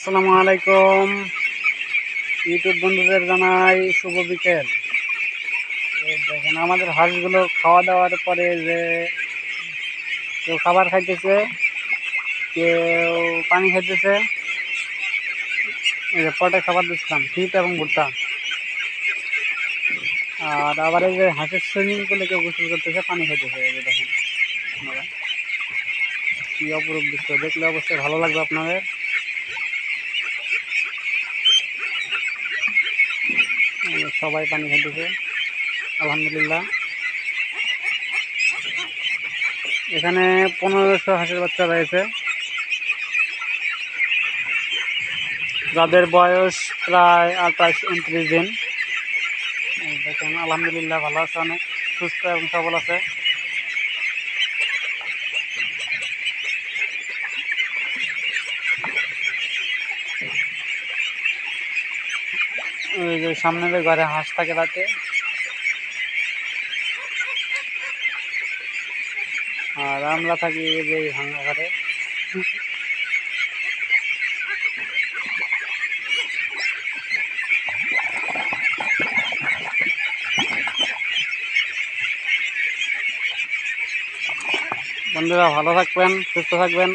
আসসালামু আলাইকুম ইউটিউব বন্ধুদের জানাই শুভ বিকেল। দেখেন আমাদের হাঁসগুলো খাওয়া দাওয়ার পরে যে কেউ খাবার খাইতেছে, কেউ পানি খাইতেছে। এই যে পটে খাবার দিচ্ছিলাম, শীত এবং ভুট্টা। আর আবার এই যে হাঁসের সুইমিং পুলে কেউ গোসল করতেছে, পানি খাইতেছে। এই যে দেখেন আপনারা কি অপরূপ দৃশ্য, দেখলে অবশ্যই ভালো লাগবে আপনাদের। সবাই পানি খাইতেছে আলহামদুলিল্লাহ। এখানে 1500 হাঁসের বাচ্চা রয়েছে, যাদের বয়স প্রায় 28-29 দিন। দেখেন আলহামদুলিল্লাহ ভালো আছে, অনেক সুস্থ এবং সবল আছে। ওই যে সামনের ঘরে হাঁস থাকে রাতে, আর আমরা থাকি এই যে ভাঙা ঘরে। বন্ধুরা ভালো থাকবেন, সুস্থ থাকবেন।